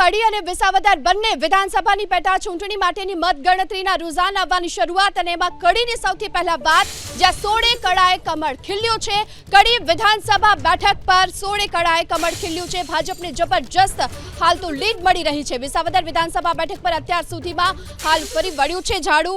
કડી અને વિસાવદર બંને વિધાનસભાની પેટા ચૂંટણી માટેની મતગણતરીના રૂઝાન આવવાની શરૂઆત અને એમાં કડીની સૌથી પહેલા વાત જ્યાં 16 કળાએ કમળ ખીલ્યું છે। કડી વિધાનસભા બેઠક પર 16 કળાએ કમળ ખીલ્યું છે। ભાજપને જબરજસ્ત હાલ તો લીડ મળી રહી છે। વિસાવદર વિધાનસભા બેઠક પર અત્યાર સુધીમાં હાલ ફરી વળ્યું છે ઝાડુ।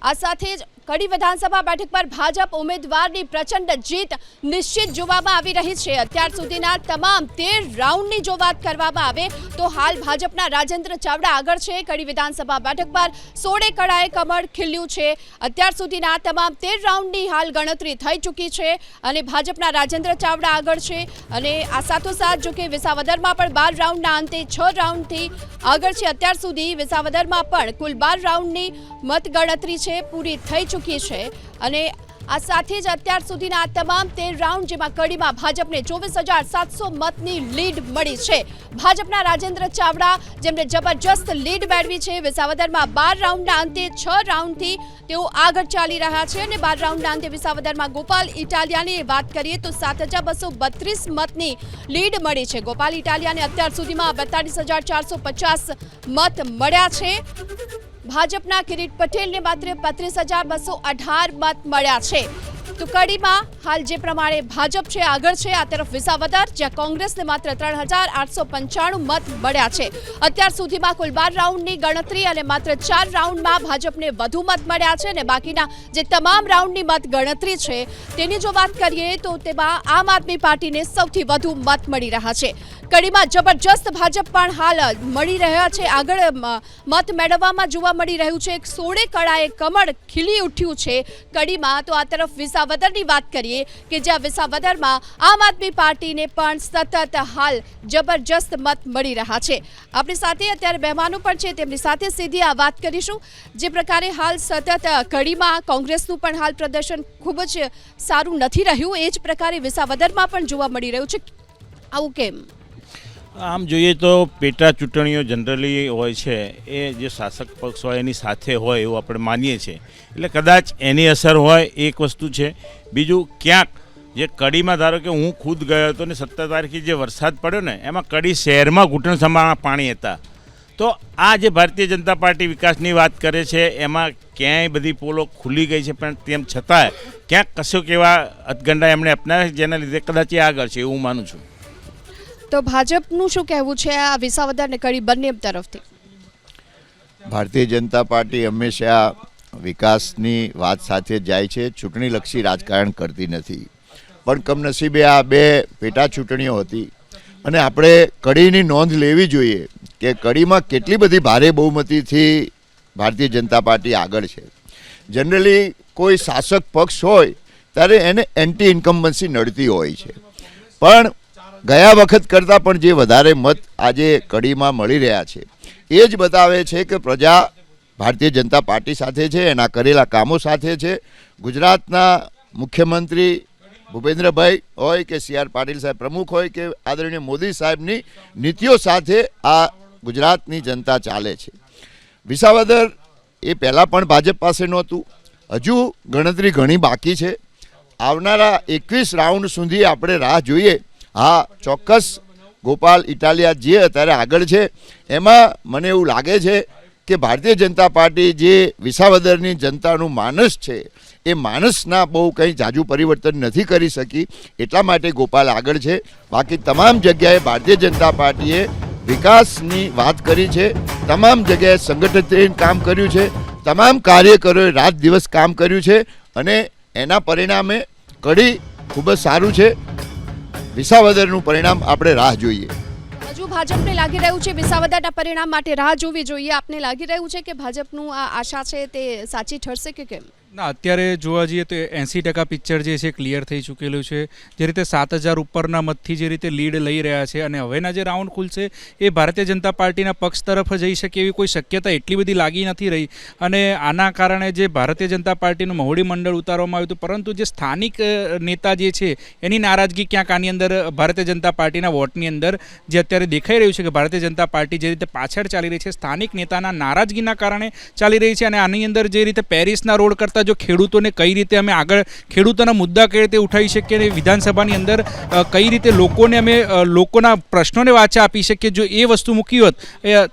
આ સાથે જ કડી વિધાનસભા બેઠક પર ભાજપ ઉમેદવારની પ્રચંડ જીત નિશ્ચિત જોવામાં આવી રહી છે। અત્યાર સુધીના તમામ 13 રાઉન્ડની જો વાત કરવામાં આવે તો હાલ ભાજપના રાજેન્દ્ર ચાવડા આગળ છે। કડી વિધાનસભા બેઠક પર 16 કળાએ કમળ ખીલ્યું છે। અત્યાર સુધીના તમામ 13 રાઉન્ડની હાલ ગણતરી થઈ ચૂકી છે અને ભાજપના રાજેન્દ્ર ચાવડા આગળ છે અને આ સાથોસાથ જો કે વિસાવદરમાં પણ 12 રાઉન્ડના અંતે 6 રાઉન્ડથી આગળ છે। અત્યાર સુધી વિસાવદરમાં પણ કુલ 12 રાઉન્ડની મતગણતરી છે પૂરી થઈ ચૂકી છે અને આ સાથે જ અત્યાર સુધીના આ તમામ 13 રાઉન્ડ જેમાં કડીમાં ભાજપને 24,700 મતની લીડ મળી છે। ભાજપના રાજેન્દ્ર ચાવડા જેમને જબરજસ્ત લીડ મેળવી છે। વિસાવદરમાં 12 રાઉન્ડના અંતે 6 રાઉન્ડથી તેઓ આગળ ચાલી રહ્યા છે અને 12 રાઉન્ડના અંતે વિસાવદરમાં ગોપાલ ઇટાલિયાની વાત કરીએ તો 7,232 મતની લીડ મળી છે। ગોપાલ ઇટાલિયાને અત્યાર સુધીમાં 42,450 મત મળ્યા છે। ભાજપના કિરીટ પટેલને માત્ર 35,218 મત મળ્યા છે। તો કડીમાં હાલ જે પ્રમાણે ભાજપ છે આગળ છે। આ તરફ વિસાવદર જ્યાં કોંગ્રેસને માત્ર 3,895 મત મળ્યા છે। અત્યાર સુધીમાં કુલ 12 રાઉન્ડની ગણતરી અને માત્ર 4 રાઉન્ડમાં ભાજપને વધુ મત મળ્યા છે અને બાકીના જે તમામ રાઉન્ડની મત ગણતરી છે તેની જો વાત કરીએ તો તેમાં આમ આદમી પાર્ટીને સૌથી વધુ મત મળી રહ્યા છે। કડીમાં જબરજસ્ત ભાજપ પણ હાલ મળી રહ્યા છે આગળ મત મેળવવામાં જોવા મળી રહ્યું છે। 16 કળાએ કમળ ખીલી ઉઠ્યું છે કડીમાં। તો આ તરફ વિસાવદરની વાત કરીએ કે જ્યાં વિસાવદરમાં આમ આદમી પાર્ટીને પણ સતત હાલ જબરજસ્ત મત મળી રહ્યા છે। આપણી સાથે અત્યારે મહેમાનો પણ છે તેમની સાથે સીધી આ વાત કરીશું। જે પ્રકારે હાલ સતત કડીમાં કોંગ્રેસનું પણ હાલ પ્રદર્શન ખૂબ જ સારું નથી રહ્યું એ જ પ્રકારે વિસાવદરમાં પણ જોવા મળી રહ્યું છે। આવું કેમ? આમ જોઈએ તો પેટા ચૂંટણીઓ જનરલી હોય છે એ જે શાસક પક્ષ હોય એની સાથે હોય એવું આપણે માનીએ છીએ એટલે કદાચ એની અસર હોય એક વસ્તુ છે। બીજું ક્યાંક જે કડીમાં ધારો કે હું ખુદ ગયો હતો ને 17 તારીખે જે વરસાદ પડ્યો ને એમાં કડી શહેરમાં ઘૂંટણ સમાણા પાણી હતા। તો આ જે ભારતીય જનતા પાર્ટી વિકાસની વાત કરે છે એમાં ક્યાંય બધી પોલો ખુલી ગઈ છે પણ તેમ છતાંય ક્યાંક કશોક એવા અતગંડા એમણે અપનાવ્યા જેના લીધે કદાચ એ આગળ છે એવું માનું છું। તો ભાજપનું શું કહેવું છે આ વિસાવદર અને કડી બંને તરફથી? ભારતીય જનતા પાર્ટી હંમેશા વિકાસની વાત સાથે જાય છે, ચૂંટણીલક્ષી રાજકારણ કરતી નથી। પણ કમનસીબે આ બે પેટા ચૂંટણીઓ હતી અને આપણે કડીની નોંધ લેવી જોઈએ કે કડીમાં કેટલી બધી ભારે બહુમતીથી ભારતીય જનતા પાર્ટી આગળ છે। જનરલી કોઈ શાસક પક્ષ હોય ત્યારે એને એન્ટી ઇન્કમ્બન્સી નડતી હોય છે પણ ગયા વખત કરતાં પણ જે વધારે મત આજે કડીમાં મળી રહ્યા છે એ જ બતાવે છે કે પ્રજા ભારતીય જનતા પાર્ટી સાથે છે, એના કરેલા કામો સાથે છે। ગુજરાતના મુખ્યમંત્રી ભૂપેન્દ્રભાઈ હોય કે સી આર પાટીલ સાહેબ પ્રમુખ હોય કે આદરણીય મોદી સાહેબની નીતિઓ સાથે આ ગુજરાતની જનતા ચાલે છે। વિસાવદર એ પહેલાં પણ ભાજપ પાસે નહોતું, હજુ ગણતરી ઘણી બાકી છે। આવનારા 21 રાઉન્ડ સુધી આપણે રાહ જોઈએ। હા, ચોક્કસ ગોપાલ ઇટાલિયા જે અત્યારે આગળ છે એમાં મને એવું લાગે છે કે ભારતીય જનતા પાર્ટી જે વિસાવદરની જનતાનું માનસ છે એ માનસના બહુ કંઈ જાજુ પરિવર્તન નથી કરી શકી એટલા માટે ગોપાલ આગળ છે। બાકી તમામ જગ્યાએ ભારતીય જનતા પાર્ટીએ વિકાસની વાત કરી છે, તમામ જગ્યાએ સંગઠિત કામ કર્યું છે, તમામ કાર્યકરોએ રાત દિવસ કામ કર્યું છે અને એના પરિણામે કડી ખૂબ જ સારું છે। વિસાવદરનું પરિણામ આપણે રાહ જોઈએ। હજુ ભાજપને લાગી રહ્યું છે વિસાવદરના પરિણામ માટે રાહ જોવી જોઈએ। આપને લાગી રહ્યું છે કે ભાજપનું આ આશા છે તે સાચી ઠરશે કે કેમ? ના, અત્યારે જોવા જઈએ તો 80% પિક્ચર જે છે ક્લિયર થઈ ચૂકેલું છે। જે રીતે 7,000 ઉપરના મતથી જે રીતે લીડ લઈ રહ્યા છે અને હવેના જે રાઉન્ડ ખુલશે એ ભારતીય જનતા પાર્ટીના પક્ષ તરફ જઈ શકે એવી કોઈ શક્યતા એટલી બધી લાગી નથી રહી અને આના કારણે જે ભારતીય જનતા પાર્ટીનું મહુડી મંડળ ઉતારવામાં આવ્યું હતું પરંતુ જે સ્થાનિક નેતા જે છે એની નારાજગી ક્યાંક આની અંદર ભારતીય જનતા પાર્ટીના વોટની અંદર જે અત્યારે દેખાઈ રહ્યું છે કે ભારતીય જનતા પાર્ટી જે રીતે પાછળ ચાલી રહી છે સ્થાનિક નેતાના નારાજગીના કારણે ચાલી રહી છે અને આની અંદર જે રીતે પેરિસના રોડ કરતાં જો ખેડૂતોને કઈ રીતે અમે આગળ ખેડૂતોના મુદ્દા કઈ રીતે ઉઠાવી શકીએ અને વિધાનસભાની અંદર કઈ રીતે લોકોને અમે લોકોના પ્રશ્નોને વાચા આપી શકીએ, જો એ વસ્તુ મૂકી હોત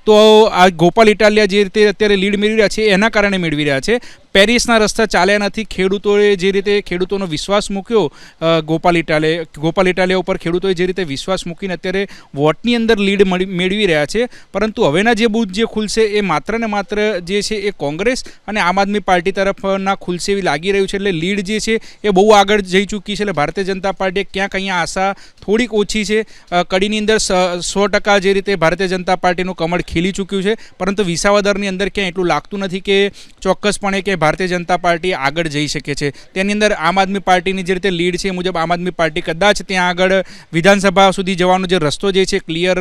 તો આ ગોપાલ ઇટાલિયા જે રીતે અત્યારે લીડ મેળવી રહ્યા છે એના કારણે મેળવી રહ્યા છે. પેરિસના રસ્તા ચાલ્યા નથી. ખેડૂતોએ જે રીતે ખેડૂતોનો વિશ્વાસ મૂક્યો ગોપાલ ઇટાલિયા ઉપર ખેડૂતોએ જે રીતે વિશ્વાસ મૂકીને અત્યારે વોટની અંદર લીડ મેળવી રહ્યા છે, પરંતુ હવેના જે બૂથ જે ખુલશે એ માત્ર ને માત્ર જે છે એ કોંગ્રેસ અને આમ આદમી પાર્ટી તરફના ખુલશે એવી લાગી રહ્યું છે. એટલે લીડ જે છે એ બહુ આગળ જઈ ચૂકી છે. એટલે ભારતીય જનતા પાર્ટીએ ક્યાંક અહીંયા આશા થોડીક ઓછી છે. કડીની અંદર 100% જે રીતે ભારતીય જનતા પાર્ટીનું કમળ ખીલી ચૂક્યું છે, પરંતુ વિસાવદરની અંદર ક્યાંય એટલું લાગતું નથી કે ચોક્કસપણે કે ભારતીય જનતા પાર્ટી આગળ જઈ શકે છે. તેની અંદર આમ આદમી પાર્ટીની જે રીતે લીડ છે એ મુજબ આમ આદમી પાર્ટી કદાચ ત્યાં આગળ વિધાનસભા સુધી જવાનો જે રસ્તો જે છે ક્લિયર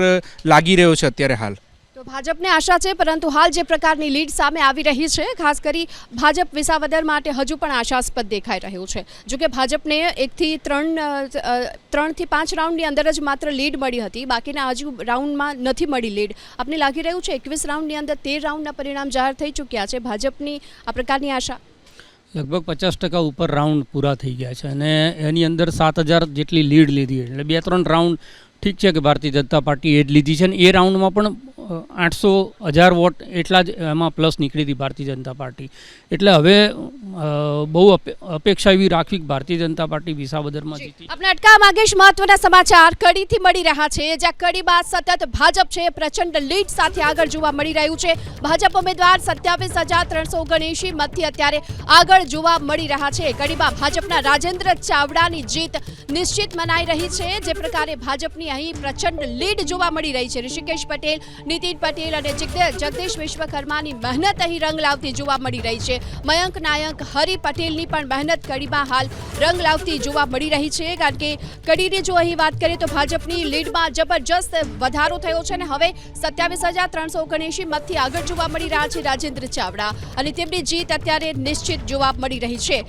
લાગી રહ્યો છે અત્યારે હાલ. તો ભાજપને આશા છે, પરંતુ હાલ જે પ્રકારની લીડ સામે આવી રહી છે, ખાસ કરી ભાજપ વિસાવદર માટે હજુ પણ આશાસ્પદ દેખાઈ રહ્યું છે. જો કે ભાજપને 1 થી 3 થી 5 રાઉન્ડની અંદર જ માત્ર લીડ મળી હતી, બાકીના હજુ રાઉન્ડમાં નથી મળી લીડ. આપને લાગી રહ્યું છે 21 રાઉન્ડની અંદર 13 રાઉન્ડના પરિણામ જાહેર થઈ ચૂક્યા છે. ભાજપની આ પ્રકારની આશા લગભગ 50% ઉપર રાઉન્ડ પૂરા થઈ ગયા છે અને એની અંદર 7,000 જેટલી લીડ લીધી. એટલે 2-3 રાઉન્ડ ઠીક છે કે ભારતીય જનતા પાર્ટી એ જ લીધી છે, અને એ રાઉન્ડમાં પણ 800,000 વોટ એટલા જ એમાં પ્લસ નીકળી હતી ભારતીય જનતા પાર્ટી. એટલે હવે બહુ અપેક્ષા એવી રાખવી કે ભારતીય જનતા પાર્ટી વિસાવદરમાં જીતી. આપણે અટકાવવા માંગીશ. મહત્વના સમાચાર કડીથી મળી રહ્યા છે, જ્યાં કડીમાં સતત ભાજપ છે પ્રચંડ લીડ સાથે આગળ જોવા મળી રહ્યું છે. ભાજપ ઉમેદવાર 27,379 મતથી અત્યારે આગળ જોવા મળી રહ્યા છે. કડીમાં ભાજપના રાજેન્દ્ર ચાવડાની જીત નિશ્ચિત મનાઈ રહી છે. જે પ્રકારે ભાજપની અહીં પ્રચંડ લીડ જોવા મળી રહી છે. ઋષિકેશ પટેલ, નીતિન પટેલ અને જગદીશ વિશ્વકર્માની મહેનત અહીં રંગ લાવતી જોવા મળી રહી છે. મયંક નાયક, હરિ પટેલની પણ મહેનત કડીમાં હાલ રંગ લાવતી જોવા મળી રહી છે. કારણ કે કડીની જો અહીં વાત કરીએ તો ભાજપની લીડમાં જબરજસ્ત વધારો થયો છે અને હવે 27,379 મતથી આગળ જોવા મળી રહ્યા છે રાજેન્દ્ર ચાવડા, અને તેમની જીત અત્યારે નિશ્ચિત જોવા મળી રહી છે.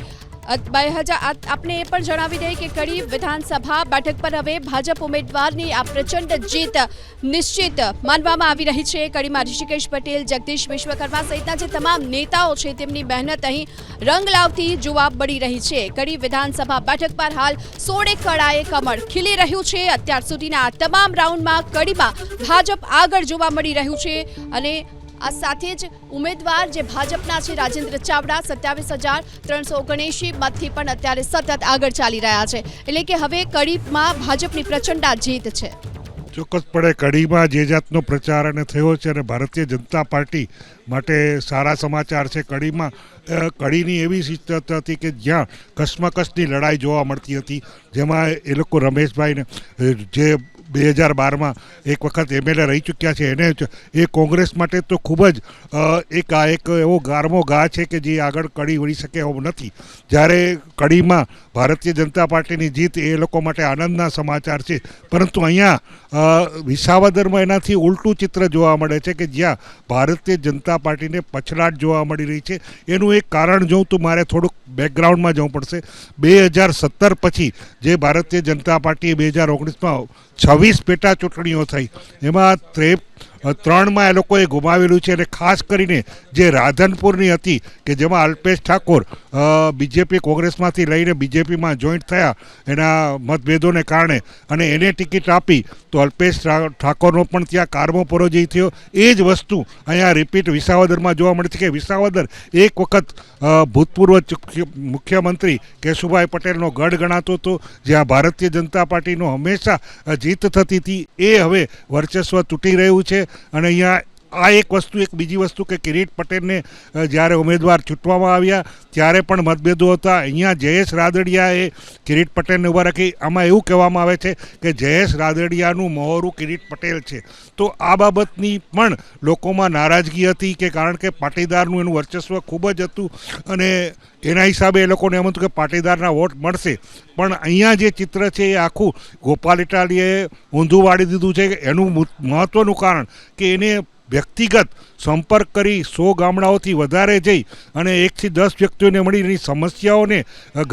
આપને એ પણ જણાવી દઈએ કે કડી વિધાનસભા બેઠક પર હવે ભાજપ ઉમેદવારની આ પ્રચંડ જીત નિશ્ચિત માનવામાં આવી રહી છે. કડીમાં ઋષિકેશ પટેલ, જગદીશ વિશ્વકર્મા સહિતના જે તમામ નેતાઓ છે તેમની મહેનત અહીં રંગ લાવતી જોવા મળી રહી છે. કડી વિધાનસભા બેઠક પર હાલ 16 કળાએ કમળ ખીલી રહ્યું છે. અત્યાર સુધીના આ તમામ રાઉન્ડમાં કડીમાં ભાજપ આગળ જોવા મળી રહ્યું છે, અને આ સાથે જ ઉમેદવાર જે ભાજપના છે રાજેન્દ્ર ચાવડા 27,379 મતથી પણ અત્યારે સતત આગળ ચાલી રહ્યા છે. એટલે કે હવે કડીમાં ભાજપની પ્રચંડ જીત છે. ચોક્કસપણે કડીમાં જે જાતનો પ્રચાર અને થયો છે અને ભારતીય જનતા પાર્ટી માટે સારા સમાચાર છે. કડીની એવી સ્થિતિ હતી કે જ્યાં કસમકસની લડાઈ જોવા મળતી હતી, જેમાં એ લોકો રમેશભાઈને જે 2012માં એક વખત MLA રહી ચૂક્યા છે એને એ કોંગ્રેસ માટે તો ખૂબ જ એક એવો ગારમો ઘા છે કે જે આગળ કડી વળી શકે એવું નથી. જ્યારે કડીમાં ભારતીય જનતા પાર્ટીની જીત એ લોકો માટે આનંદના સમાચાર છે, પરંતુ અહીંયા વિસાવદરમાં એનાથી ઉલટું ચિત્ર જોવા મળે છે કે જ્યાં ભારતીય જનતા પાર્ટીને પછડાટ જોવા મળી રહી છે. એનું એક કારણ જોઉં તો મારે થોડુંક બેકગ્રાઉન્ડમાં જવું પડશે. 2017 પછી જે ભારતીય જનતા પાર્ટીએ 2019માં 26 પેટા ચૂંટણીઓ થઈ, એમાં 3માં એ લોકોએ ગુમાવેલું છે. અને ખાસ કરીને જે રાધનપુરની હતી કે જેમાં અલ્પેશ ઠાકોર બીજેપી કોંગ્રેસમાંથી લઈને બીજેપીમાં જોઈન્ટ થયા એના મતભેદોને કારણે, અને એને ટિકિટ આપી તો અલ્પેશ ઠાકોરનો પણ ત્યાં કારમો પરોજય થયો. એ જ વસ્તુ અહીંયા રિપીટ વિસાવદરમાં જોવા મળે છે કે વિસાવદર એક વખત ભૂતપૂર્વ મુખ્યમંત્રી કેશુભાઈ પટેલનો ગઢ ગણાતો હતો, જ્યાં ભારતીય જનતા પાર્ટીનો હંમેશા જીત થતી હતી. એ હવે વર્ચસ્વ તૂટી રહ્યું છે. અને અહીંયા આ એક વસ્તુ, એક બીજી વસ્તુ કે કિરીટ પટેલને જ્યારે ઉમેદવાર ચૂંટવામાં આવ્યા ત્યારે પણ મતભેદો હતા. અહીંયા જયેશ રાદડિયાએ કિરીટ પટેલને ઊભા રાખી. આમાં એવું કહેવામાં આવે છે કે જયેશ રાદડિયાનું મહોરું કિરીટ પટેલ છે. તો આ બાબતની પણ લોકોમાં નારાજગી હતી કે કારણ કે પાટીદારનું એનું વર્ચસ્વ ખૂબ જ હતું, અને એના હિસાબે એ લોકોને એમ હતું કે પાટીદારના વોટ મળશે. પણ અહીંયા જે ચિત્ર છે એ આખું ગોપાલ ઇટાલિયાએ ઊંધું વાળી દીધું છે. એનું મહત્ત્વનું કારણ કે એને વ્યક્તિગત સંપર્ક કરી 100 ગામડાઓથી વધારે જઈ અને 1 થી 10 વ્યક્તિઓને મળી એની સમસ્યાઓને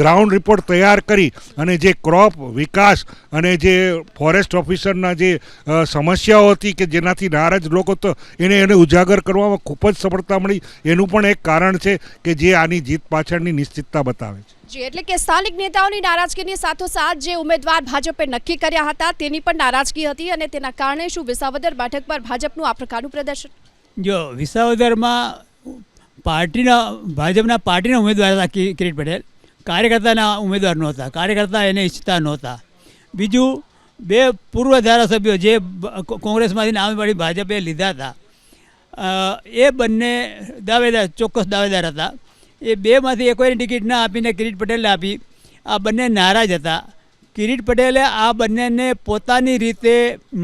ગ્રાઉન્ડ રિપોર્ટ તૈયાર કરી અને જે ક્રોપ વિકાસ અને જે ફોરેસ્ટ ઓફિસરના જે સમસ્યાઓ હતી કે જેનાથી નારાજ લોકો તો એને ઉજાગર કરવામાં ખૂબ જ સફળતા મળી. એનું પણ એક કારણ છે કે જે આની જીત પાછળની નિશ્ચિતતા બતાવે છે. જી, એટલે કે સ્થાનિક નેતાઓની નારાજગીની સાથોસાથ જે ઉમેદવાર ભાજપે નક્કી કર્યા હતા તેની પણ નારાજગી હતી અને તેના કારણે શું વિસાવદર બેઠક પર ભાજપનું આ પ્રકારનું પ્રદર્શન? જો વિસાવદરમાં ભાજપના પાર્ટીના ઉમેદવાર હતા કિરીટ પટેલ, કાર્યકર્તાના ઉમેદવાર નહોતા, કાર્યકર્તા એને ઈચ્છતા નહોતા. બીજું 2 પૂર્વ ધારાસભ્યો જે કોંગ્રેસમાંથી નામ પાડી ભાજપે લીધા હતા એ બંને ચોક્કસ દાવેદાર હતા. એ 2માંથી એકોની ટિકિટ ના આપીને કિરીટ પટેલને આપી. આ બંને નારાજ હતા. કિરીટ પટેલે આ બંનેને પોતાની રીતે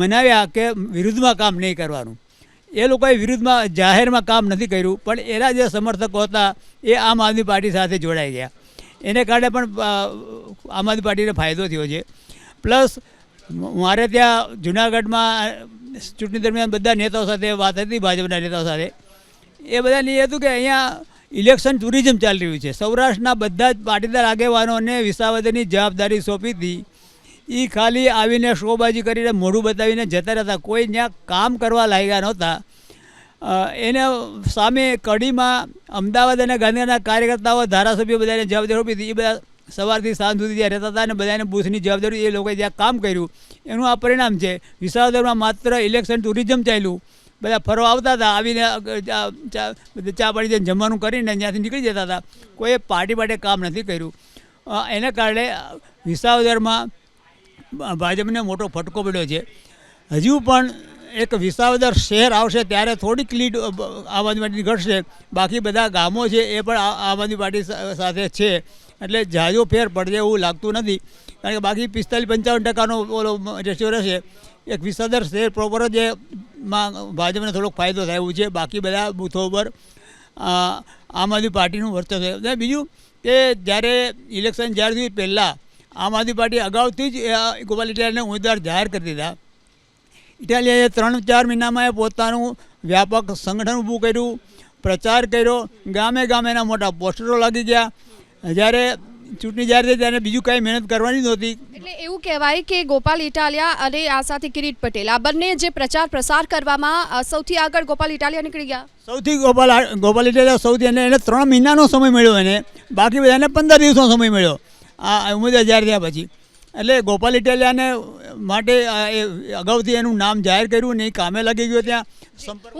મનાવ્યા કે વિરુદ્ધમાં કામ નહીં કરવાનું. એ લોકોએ વિરુદ્ધમાં જાહેરમાં કામ નથી કર્યું, પણ એના જે સમર્થકો હતા એ આમ આદમી પાર્ટી સાથે જોડાઈ ગયા. એને કારણે પણ આમ આદમી પાર્ટીને ફાયદો થયો છે. પ્લસ મારે ત્યાં જુનાગઢમાં ચૂંટણી દરમિયાન બધા નેતાઓ સાથે વાત હતી, ભાજપના નેતાઓ સાથે. એ બધાની એ હતું કે અહીંયા ઇલેક્શન ટુરિઝમ ચાલી રહ્યું છે. સૌરાષ્ટ્રના બધા જ પાટીદાર આગેવાનોને વિસાવદરની જવાબદારી સોંપી હતી. એ ખાલી આવીને શોબાજી કરીને મોઢું બતાવીને જતા રહેતા, કોઈ ત્યાં કામ કરવા લાગ્યા નહોતા. એને સામે કડીમાં અમદાવાદ અને ગાંધીનગરના કાર્યકર્તાઓ ધારાસભ્યો બધાને જવાબદારી સોંપી હતી. એ બધા સવારથી સાંજ સુધી ત્યાં રહેતા હતા અને બધાને બૂથની જવાબદારી એ લોકોએ જ્યાં કામ કર્યું એનું આ પરિણામ છે. વિસાવદરમાં માત્ર ઇલેક્શન ટુરિઝમ ચાલ્યું. બધા ફરવા આવતા હતા, આવીને ચા પાડી જઈને જમવાનું કરીને ત્યાંથી નીકળી જતા હતા. કોઈએ પાર્ટી માટે કામ નથી કર્યું. એને કારણે વિસાવદરમાં ભાજપને મોટો ફટકો પડ્યો છે. હજુ પણ એક વિસાવદર શહેર આવશે ત્યારે થોડીક લીડ આમ આદમી પાર્ટીની ઘટશે. બાકી બધા ગામો છે એ પણ આમ આદમી પાર્ટી સાથે છે, એટલે જાજો ફેર પડશે એવું લાગતું નથી. કારણ કે બાકી 45-55% ઓલો રેશિયો રહેશે. એક વિસાવદર શહેર પ્રોપર જ માં ભાજપને થોડોક ફાયદો થાય એવું છે. બાકી બધા બૂથો ઉપર આમ આદમી પાર્ટીનું વર્ચસ્વ છે. બીજું કે જ્યારે ઇલેક્શન જ્યારે થયું પહેલાં આમ આદમી પાર્ટી અગાઉથી જ ગોપાલ ઇટાલિયાને ઉમેદવાર જાહેર કરી દીધા. ઇટાલિયાએ 3-4 મહિનામાં એ પોતાનું વ્યાપક સંગઠન ઊભું કર્યું, પ્રચાર કર્યો, ગામે ગામે એના મોટા પોસ્ટરો લાગી ગયા. જ્યારે ચૂંટણી જાહેર થઈ ત્યારે બીજું કાંઈ મહેનત કરવાની નહોતી. એટલે એવું કહેવાય કે ગોપાલ ઇટાલિયા અને આ સાથે કિરીટ પટેલ આ બંને જે પ્રચાર પ્રસાર કરવામાં સૌથી આગળ ગોપાલ ઇટાલિયા નીકળી ગયા. સૌથી ગોપાલ ઇટાલિયા સૌથી એને 3 મહિનાનો સમય મળ્યો એને, બાકી બધાને 15 દિવસનો સમય મળ્યો આ ઉમેદવાર જાહેર થયા પછી. એટલે ગોપાલ ઇટાલિયાને માટે અગાઉથી એનું નામ જાહેર કર્યું ને એ કામે લાગી ગયો ત્યાં સંપર્ક